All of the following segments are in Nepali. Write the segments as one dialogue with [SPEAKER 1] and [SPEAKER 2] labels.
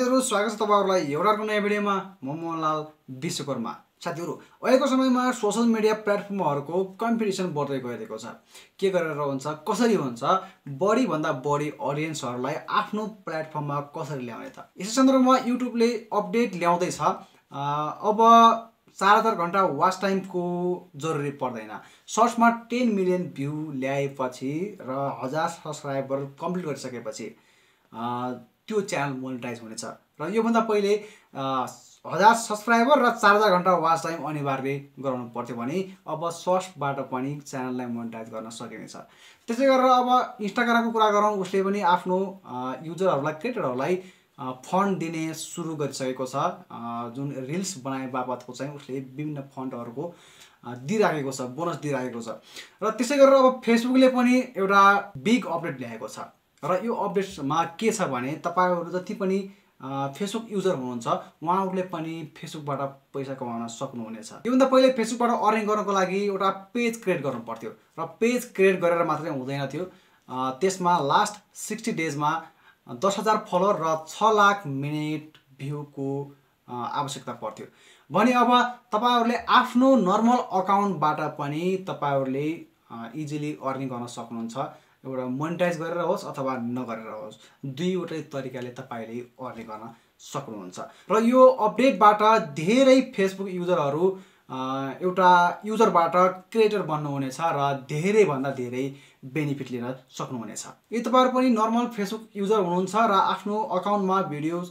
[SPEAKER 1] साथीहरु स्वागत छ तपाईहरुलाई एउटा अर्को नयाँ भिडियोमा म मोहनलाल विश्वकर्मा। साथीहरु अहिलेको समयमा सोशल मिडिया प्लेटफर्महरुको कम्पिटिसन बढ्दै गइरहेको छ। के गरेर हुन्छ कसरी हुन्छ बढी भन्दा बढी ऑडियन्सहरुलाई आफ्नो प्लेटफर्ममा कसरी ल्याउने त। यसै सन्दर्भमा युट्युबले अपडेट ल्याउँदै छ। अब 4,000 घण्टा वाच टाइमको जरुरी पर्दैन। सर्ट्समा 10 मिलियन भ्यू ल्याएपछि र 1000 सब्स्क्राइबर कम्प्लिट गरिसकेपछि त्यो च्यानल मोनेटाइज हुनेछ। र यो भन्दा पहिले 1000 सब्स्क्राइबर र 4000 घण्टा वाच टाइम अनिवार्य गराउनु पर्थ्यो भने अब सर्ट्सबाट पनि च्यानललाई मोनेटाइज गर्न सकिनेछ। त्यसै गरेर अब इन्स्टाग्रामको कुरा गरौँ, उसले पनि आफ्नो युजरहरुलाई क्रिएटरहरुलाई फन्ड दिने सुरु गरिसकेको छ। जुन रिल्स बनाए बापतको चाहिँ उसले विभिन्न फन्डहरुको दिइराखेको छ, बोनस दिइराखेको छ। र त्यसै गरेर अब फेसबुकले पनि एउटा बिग अपडेट ल्याएको छ। र यो अपडेटमा के छ भने तपाईहरु जति पनि फेसबुक युजर हुनुहुन्छ उहाँहरुले पनि फेसबुकबाट पैसा कमाउन सक्नुहुनेछ। योभन्दा पहिले फेसबुकबाट अर्निङ गर्नको लागि एउटा पेज क्रिएट गर्नु पर्थ्यो र पेज क्रिएट गरेर मात्रै हुँदैन थियो। त्यसमा लास्ट 60 डेजमा 10,000 फलोअर र 6 लाख मिनेट भ्यूको आवश्यकता पर्थ्यो भने अब तपाईहरुले आफ्नो नर्मल अकाउन्टबाट पनि तपाईहरुले इजिली अर्निङ गर्न सक्नुहुन्छ। एउटा मोनेटाइज गरेर होस् अथवा नगरेर होस्, दुईवटै तरिकाले तपाईले अर्निङ गर्न सक्नुहुन्छ। र यो अपडेटबाट धेरै फेसबुक युजरहरु एउटा युजरबाट क्रिएटर बन्नुहुनेछ र धेरै भन्दा धेरै बेनिफिट लिन सक्नुहुनेछ। यदि तपाईहरु पनि नर्मल फेसबुक युजर हुनुहुन्छ र आफ्नो अकाउन्टमा भिडियोज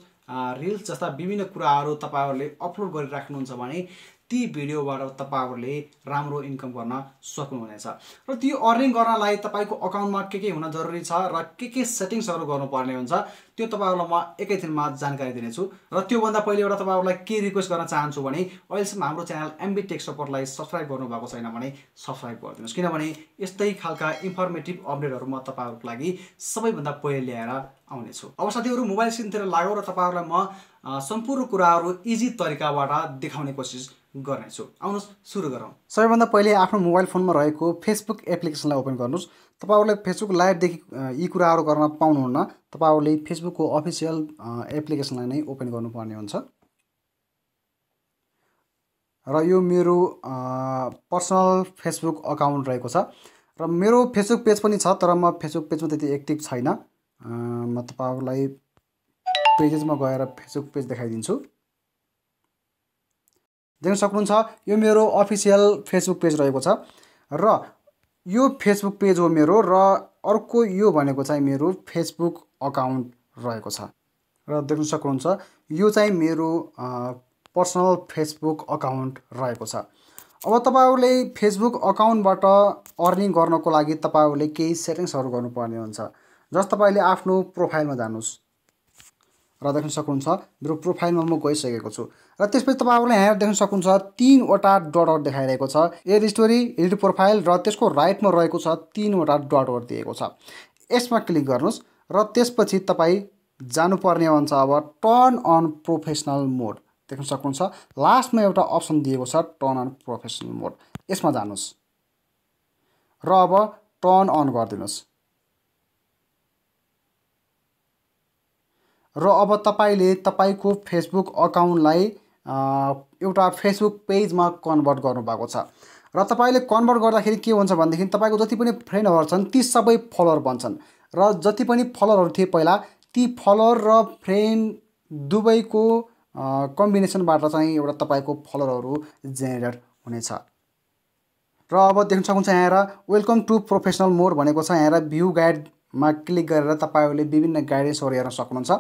[SPEAKER 1] रिल्स जस्ता विभिन्न कुराहरु तपाईहरुले अपलोड गरिराख्नुहुन्छ भने ती भिडियोबाट तपाईहरुले राम्रो इन्कम गर्न सक्नुहुनेछ। र त्यो अर्निङ गर्नलाई तपाईको अकाउन्टमा के हुन जरुरी छ र के सेटिंग्सहरु गर्नुपर्ने हुन्छ त्यो तपाईहरुलाई म एकैछिनमा जानकारी दिनेछु। र त्यो भन्दा पहिले एउटा तपाईहरुलाई के रिक्वेस्ट गर्न चाहन्छु भने अहिलेसम्म हाम्रो च्यानल एमबी टेक सपोर्टलाई सब्स्क्राइब गर्नुभएको छैन भने सब्स्क्राइब गरिदिनुस्, किनभने यस्तै खालका इन्फर्मेटिभ अपडेटहरु म तपाईहरुको लागि सबैभन्दा पहिले ल्याएर आउनेछु। अब साथीहरु मोबाइल स्क्रिनतिर लागौ र तपाईहरुलाई म सम्पूर्ण कुराहरु इजी तरिकाबाट देखाउने कोसिस गर्नेछु। आउनुस् सुरु गरौँ। सबैभन्दा पहिले आफ्नो मोबाइल फोनमा रहेको फेसबुक एप्लिकेसनलाई ओपन गर्नुस्। तपाईहरुले फेसबुक लाइभ देखि यी कुराहरु गर्न पाउनुहुन्न। तपाईहरुले फेसबुकको अफिसियल एप्लिकेसनलाई नै ओपन गर्नुपर्ने हुन्छ। र यो मेरो पर्सनल फेसबुक अकाउन्ट रहेको छ र मेरो फेसबुक पेज पनि छ, तर म फेसबुक पेजमा त्यति एक्टिभ छैन। म तपाईहरुलाई पेजेसमा गएर फेसबुक पेज देखाइदिन्छु। देख्न सक्नुहुन्छ यो मेरो अफिसियल फेसबुक पेज रहेको छ र यो फेसबुक पेज हो मेरो र अर्को यो भनेको चाहिँ मेरो फेसबुक अकाउन्ट रहेको छ। र देख्न सक्नुहुन्छ यो चाहिँ मेरो पर्सनल फेसबुक अकाउन्ट रहेको छ। अब तपाईहरुले फेसबुक अकाउन्टबाट अर्निङ गर्नको लागि तपाईहरुले केही सेटिंग्सहरु गर्नुपर्ने हुन्छ। जस्ट तपाईले आफ्नो प्रोफाइलमा जानुस् र देख्न सक्नुहुन्छ मेरो प्रोफाइलमा म गइसकेको छु। र त्यसपछि तपाईहरुले यहाँ देख्न सक्नुहुन्छ 3 वटा डट देखाइरहेको छ, एड स्टोरी, एडिट प्रोफाइल र त्यसको राइटमा रहेको छ 3 वटा डट दिएको छ। यसमा क्लिक गर्नुस् र त्यसपछि तपाई जानुपर्ने हुन्छ अब टर्न अन प्रोफेसनल मोड। देख्न सक्नुहुन्छ लास्टमा एउटा अप्सन दिएको छ टर्न अन प्रोफेसनल मोड। यसमा जानुस् र अब टर्न अन गरिदिनुस्। र अब तपाईले तपाईको फेसबुक अकाउन्टलाई एउटा फेसबुक पेजमा कन्भर्ट गर्नुभएको छ। र तपाईले कन्भर्ट गर्दाखेरि के हुन्छ भनेदेखि तपाईको जति पनि फ्रेन्डहरु छन् ती सबै फलोअर बन्छन् र जति पनि फलोअरहरु थिए पहिला ती फलोअर र फ्रेन्ड दुवैको कम्बिनेसनबाट चाहिँ एउटा तपाईको फलोअरहरु जेनेरेट हुनेछ। र अब देख्न सक्नुहुन्छ यहाँ वेलकम टु प्रोफेसनल मोड भनेको छ। यहाँ भ्यू गाइडमा क्लिक गरेर तपाईहरुले विभिन्न गाइडेन्सहरु हेर्न सक्नुहुन्छ।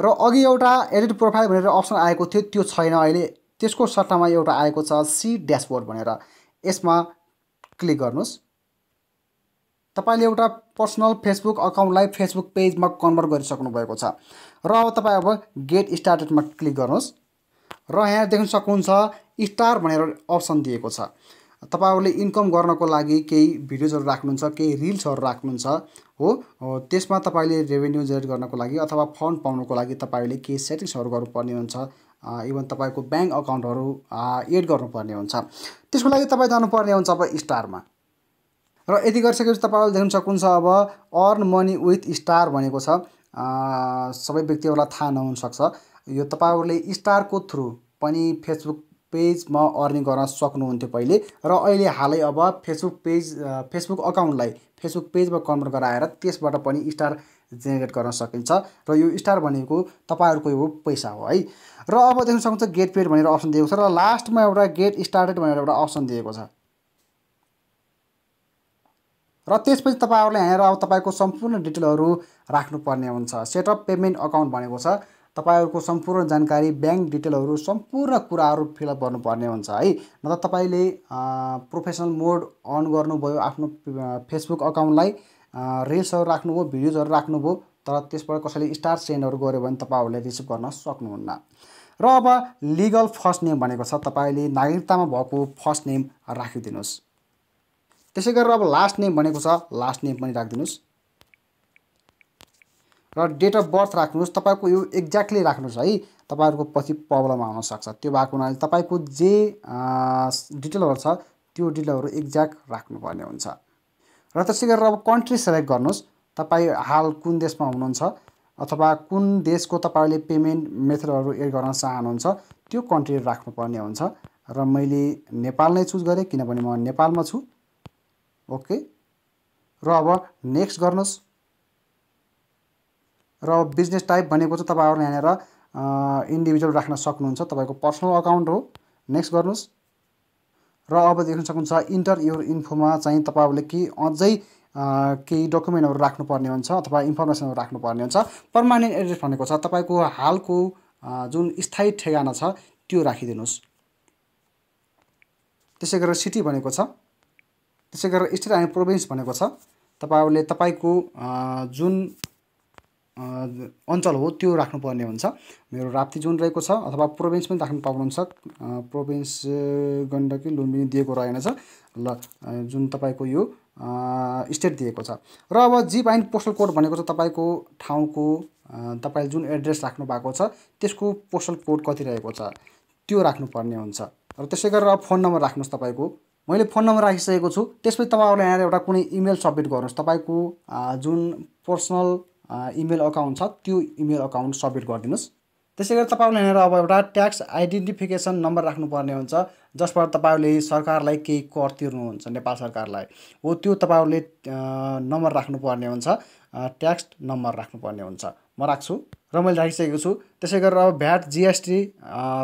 [SPEAKER 1] र अघि एउटा एडिट प्रोफाइल भनेर अप्सन आएको थियो, त्यो छैन अहिले। त्यसको सट्टामा एउटा आएको छ सी ड्याशबोर्ड भनेर। यसमा क्लिक गर्नुस्। तपाईले एउटा पर्सनल फेसबुक अकाउन्टलाई फेसबुक पेजमा कन्भर्ट गरिसक्नु भएको छ। र अब तपाई अब गेट स्टार्टेडमा क्लिक गर्नुस् र यहाँ देख्न सक्नुहुन्छ स्टार भनेर अप्सन दिएको छ। तपाईहरुले इन्कम गर्नको लागि केही भिडियोजहरु राख्नुहुन्छ, केही रिल्सहरु राख्नुहुन्छ हो, त्यसमा तपाईले रेभेन्यू जेनेरेट गर्नको लागि अथवा फन्ड पाउनको लागि तपाईले केही सेटिंग्सहरु गर्नुपर्ने हुन्छ। इभन तपाईको बैंक अकाउन्टहरु एड गर्नुपर्ने हुन्छ। त्यसको लागि तपाई जानुपर्ने हुन्छ अब स्टारमा। र यति गरिसकेपछि तपाईहरुले देख्न सक्नुहुन्छ अब अर्न मनी विथ स्टार भनेको छ। सबै व्यक्तिहरूलाई थाहा नहुन सक्छ। यो तपाईँहरूले स्टारको थ्रु पनि फेसबुक पेजमा अर्निङ गर्न सक्नुहुन्थ्यो पहिले, र अहिले हालै अब फेसबुक अकाउन्टलाई फेसबुक पेजमा कन्भर्ट गराएर त्यसबाट पनि स्टार जेनेरेट गर्न सकिन्छ। र यो स्टार भनेको तपाईँहरूको यो पैसा हो है। र अब देख्न सक्नुहुन्छ गेट पेड भनेर अप्सन दिएको छ, र लास्टमा एउटा गेट स्टार्टेड भनेर एउटा अप्सन दिएको छ। र त्यसपछि तपाईँहरूले यहाँनिर अब तपाईँको सम्पूर्ण डिटेलहरू राख्नुपर्ने हुन्छ। सेटअप पेमेन्ट अकाउन्ट भनेको छ तपाईँहरूको सम्पूर्ण जानकारी, ब्याङ्क डिटेलहरू, सम्पूर्ण कुराहरू फिलअप गर्नुपर्ने हुन्छ है। न त तपाईँले प्रोफेसनल मोड अन गर्नुभयो आफ्नो फेसबुक अकाउन्टलाई, रिल्सहरू राख्नुभयो, भिडियोजहरू राख्नुभयो, तर त्यसबाट कसैले स्टार सेन्डहरू गऱ्यो भने तपाईँहरूले रिसिभ गर्न सक्नुहुन्न। र अब लिगल फर्स्ट नेम भनेको छ तपाईँले नागरिकतामा भएको फर्स्ट नेम राखिदिनुहोस्। त्यसै गरेर अब लास्ट नेम भनेको छ लास्ट नेम पनि राखिदिनुहोस्। र डेट अफ बर्थ राख्नुहोस्। तपाईँको यो एक्ज्याक्टली राख्नुहोस् है, तपाईँहरूको पछि प्रब्लम आउन सक्छ। त्यो भएको हुनाले तपाईँको जे डिटेलहरू छ त्यो डिटेलहरू एक्ज्याक्ट राख्नुपर्ने हुन्छ। र त्यसै गरेर अब कन्ट्री सेलेक्ट गर्नुहोस्। तपाईँ हाल कुन देशमा हुनुहुन्छ अथवा कुन देशको तपाईँले पेमेन्ट मेथडहरू एड गर्न चाहनुहुन्छ त्यो कन्ट्री राख्नुपर्ने हुन्छ। र मैले नेपाल नै चुज गरेँ किनभने म नेपालमा छु। ओके, र अब नेक्स्ट गर्नुहोस्। र बिजनेस टाइप भनेको चाहिँ तपाईँहरूले यहाँनिर इन्डिभिजुअल राख्न सक्नुहुन्छ, तपाईँको पर्सनल अकाउन्ट हो। नेक्स्ट गर्नुहोस्। र अब देख्न सक्नुहुन्छ इन्टर योर इन्फोमा चाहिँ तपाईँहरूले केही अझै केही डकुमेन्टहरू राख्नुपर्ने हुन्छ अथवा इन्फर्मेसनहरू राख्नुपर्ने हुन्छ। पर्मानेन्ट एड्रेस भनेको छ तपाईँको हालको जुन स्थायी ठेगाना छ त्यो राखिदिनुहोस्। त्यसै गरेर सिटी भनेको छ। त्यसै गरेर स्टेट एन्ड प्रोभिन्स भनेको छ तपाईँहरूले तपाईँको जुन अञ्चल हो त्यो राख्नुपर्ने हुन्छ। मेरो राप्ती जुन रहेको छ, अथवा प्रोभिन्स पनि राख्नु पाउनुहुन्छ। प्रोभिन्स गण्डकी लुम्बिनी दिएको रहेनछ ल, जुन तपाईँको यो स्टेट दिएको छ। र अब जिप एन्ड पोस्टल कोड भनेको चाहिँ तपाईँको ठाउँको तपाईँले जुन एड्रेस राख्नु भएको छ त्यसको पोस्टल कोड कति रहेको छ त्यो राख्नुपर्ने हुन्छ। र त्यसै गरेर अब फोन नम्बर राख्नुहोस्। तपाईँको मैले फोन नम्बर राखिसकेको छु। त्यसपछि तपाईँहरूले यहाँ एउटा कुनै इमेल सब्मिट गर्नुहोस्। तपाईँको जुन पर्सनल इमेल अकाउन्ट छ त्यो इमेल अकाउन्ट सब्मिट गरिदिनुहोस्। त्यसै गरी तपाईँहरूले यहाँनिर अब एउटा ट्याक्स आइडेन्टिफिकेसन नम्बर राख्नुपर्ने हुन्छ, जसबाट तपाईँहरूले सरकारलाई केही कर तिर्नुहुन्छ, नेपाल सरकारलाई हो, त्यो तपाईँहरूले नम्बर राख्नुपर्ने हुन्छ, ट्याक्स नम्बर राख्नुपर्ने हुन्छ। म राख्छु र मैले राखिसकेको छु। त्यसै गरेर अब भ्याट जिएसटी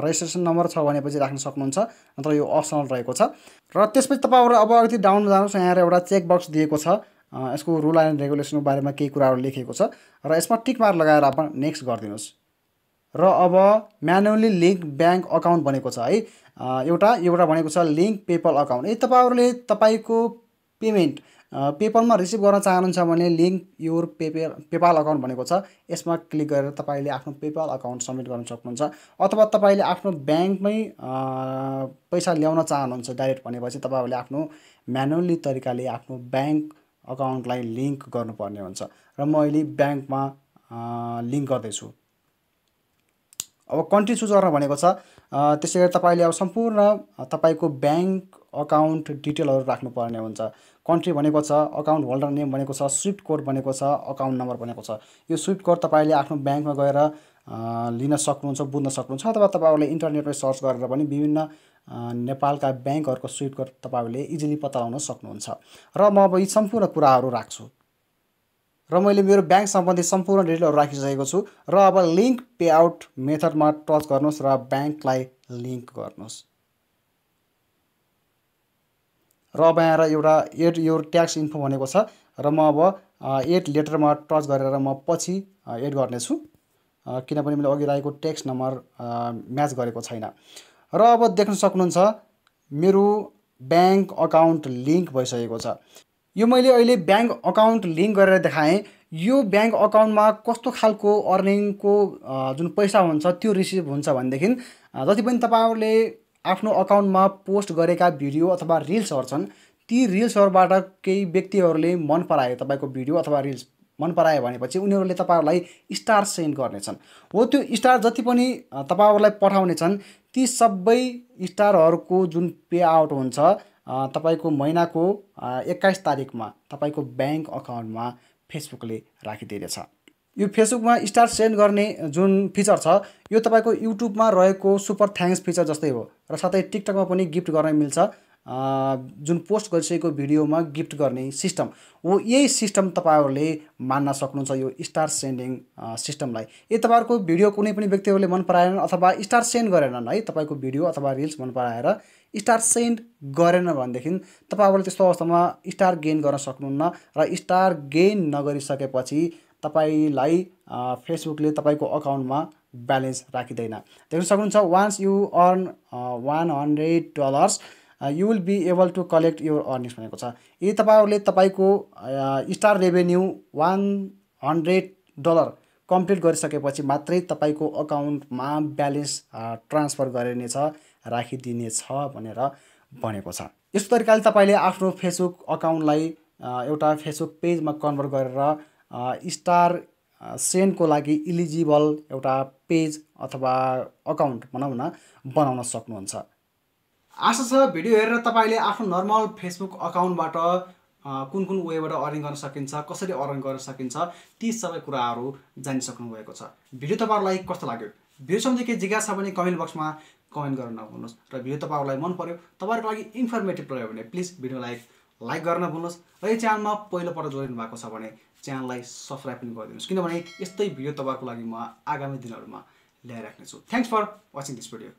[SPEAKER 1] रेजिस्ट्रेसन नम्बर छ भनेपछि राख्न सक्नुहुन्छ, नत्र यो अप्सनल रहेको छ। र त्यसपछि तपाईँहरू अब अलिकति डाउनमा जानुहोस्। यहाँ एउटा चेक बक्स दिएको छ, यसको रुल एन्ड रेगुलेसनको बारेमा केही कुराहरू लेखेको छ, र यसमा टिक मार्क लगाएर अब नेक्स्ट गरिदिनुहोस्। र अब म्यानुअली लिङ्क ब्याङ्क अकाउन्ट भनेको छ है, एउटा भनेको छ लिङ्क पेपल अकाउन्ट। यदि तपाईँहरूले तपाईँको पेमेन्ट पेपलमा रिसिभ गर्न चाहनुहुन्छ भने लिङ्क योर पेपाल अकाउन्ट भनेको छ, यसमा क्लिक गरेर तपाईँले आफ्नो पेपाल अकाउन्ट सब्मिट गर्न सक्नुहुन्छ। अथवा तपाईँले आफ्नो ब्याङ्कमै पैसा ल्याउन चाहनुहुन्छ डाइरेक्ट भनेपछि तपाईँहरूले आफ्नो म्यानुअली तरिकाले आफ्नो ब्याङ्क अकाउन्टलाई लिङ्क गर्नुपर्ने हुन्छ। र म अहिले ब्याङ्कमा लिङ्क गर्दैछु। अब कन्ट्री चुज गर्न भनेको छ। त्यसै गरी तपाईँले अब सम्पूर्ण तपाईँको ब्याङ्क अकाउन्ट डिटेलहरू राख्नुपर्ने हुन्छ। कन्ट्री भनेको छ, अकाउन्ट होल्डर नेम भनेको छ, स्विफ्ट कोड भनेको छ, अकाउन्ट नम्बर भनेको छ। यो स्विफ्ट कोड तपाईँले आफ्नो ब्याङ्कमा गएर लिन सक्नुहुन्छ, बुझ्न सक्नुहुन्छ, अथवा तपाईँहरूले इन्टरनेटमा सर्च गरेर पनि विभिन्न नेपालका ब्याङ्कहरूको स्विफ्ट कोड तपाईँहरूले इजिली पत्ता लगाउन सक्नुहुन्छ। र म अब यी सम्पूर्ण कुराहरू राख्छु। र मैले मेरो ब्याङ्क सम्बन्धी सम्पूर्ण डिटेलहरू राखिसकेको छु। र अब लिङ्क पेआउट मेथडमा टच गर्नुहोस् र ब्याङ्कलाई लिङ्क गर्नुहोस्। र अब यहाँ एउटा एड योर ट्याक्स इन्फो भनेको छ, र म अब एड लेटरमा टच गरेर म पछि एड गर्नेछु, किनभने मैले अघि राखेको ट्याक्स नम्बर म्याच गरेको छैन। र अब देख्न सक्नुहुन्छ मेरो ब्याङ्क अकाउन्ट लिङ्क भइसकेको छ। यो मैले अहिले ब्याङ्क अकाउन्ट लिङ्क गरेर देखाएँ। यो ब्याङ्क अकाउन्टमा कस्तो खालको अर्निङको जुन पैसा हुन्छ त्यो रिसिभ हुन्छ भनेदेखि जति पनि तपाईँहरूले आफ्नो अकाउन्टमा पोस्ट गरेका भिडियो अथवा रिल्सहरू छन्, ती रिल्सहरूबाट केही व्यक्तिहरूले मन पराए तपाईँको भिडियो अथवा रिल्स मन परायो भनेपछि उनीहरूले तपाईँहरूलाई स्टार सेन्ड गर्नेछन्। हो, त्यो स्टार जति पनि तपाईँहरूलाई पठाउने छन् ती सबै स्टारहरूको जुन पे आउट हुन्छ तपाईँको महिनाको 21 तारिकमा तपाईँको ब्याङ्क अकाउन्टमा फेसबुकले राखिदिनेछ। यो फेसबुकमा स्टार सेन्ड गर्ने जुन फिचर छ यो तपाईँको युट्युबमा रहेको सुपर थ्याङ्क्स फिचर जस्तै हो र साथै टिकटकमा पनि गिफ्ट गर्न मिल्छ। जुन पोस्ट गरिसकेको भिडियोमा गिफ्ट गर्ने सिस्टम हो, यही सिस्टम तपाईँहरूले मान्न सक्नुहुन्छ यो स्टार सेन्डिङ सिस्टमलाई। यदि तपाईँहरूको भिडियो कुनै पनि व्यक्तिहरूले मन पराएनन् अथवा स्टार सेन्ड गरेनन् है, तपाईँको भिडियो अथवा रिल्स मन पराएर स्टार सेन्ड गरेन भनेदेखि तपाईँहरूले त्यस्तो अवस्थामा स्टार गेन गर्न सक्नुहुन्न र स्टार गेन नगरिसकेपछि तपाईँलाई फेसबुकले तपाईँको अकाउन्टमा ब्यालेन्स राखिँदैन। देख्न सक्नुहुन्छ once you earn $100 you will be able to collect your earnings भनेको छ। यदि तपाईँहरूले तपाईँको स्टार रेभेन्यू $100 कम्प्लिट गरिसकेपछि मात्रै तपाईँको अकाउन्टमा ब्यालेन्स ट्रान्सफर गरिनेछ, राखिदिनेछ भनेर भनेको छ। यस्तो तरिकाले तपाईँले आफ्नो फेसबुक अकाउन्टलाई एउटा फेसबुक पेजमा कन्भर्ट गरेर स्टार सेन्डको लागि इलिजिबल एउटा पेज अथवा अकाउन्ट भनौँ न बनाउन सक्नुहुन्छ। आशा छ भिडियो हेरेर तपाईँले आफ्नो नर्मल फेसबुक अकाउन्टबाट कुन कुन वेबाट अर्निङ गर्न सकिन्छ, कसरी अर्न गर्न सकिन्छ, ती सबै कुराहरू जानिसक्नु भएको छ। भिडियो तपाईँहरूलाई कस्तो लाग्यो? भिडियो सम्बन्धी केही जिज्ञासा छ भने कमेन्ट बक्समा कमेन्ट गर्न नभुल्नुहोस् र भिडियो तपाईँहरूलाई मन पर्यो, तपाईँहरूको लागि इन्फर्मेटिभ रह्यो भने प्लिज भिडियोलाई लाइक गर्न नभुल्नुहोस् र यो च्यानलमा पहिलोपल्ट जोडिनु भएको छ भने च्यानललाई सब्सक्राइब पनि गरिदिनुहोस्, किनभने यस्तै भिडियो तपाईँहरूको लागि म आगामी दिनहरूमा ल्याइराख्नेछु। Thanks for watching this video.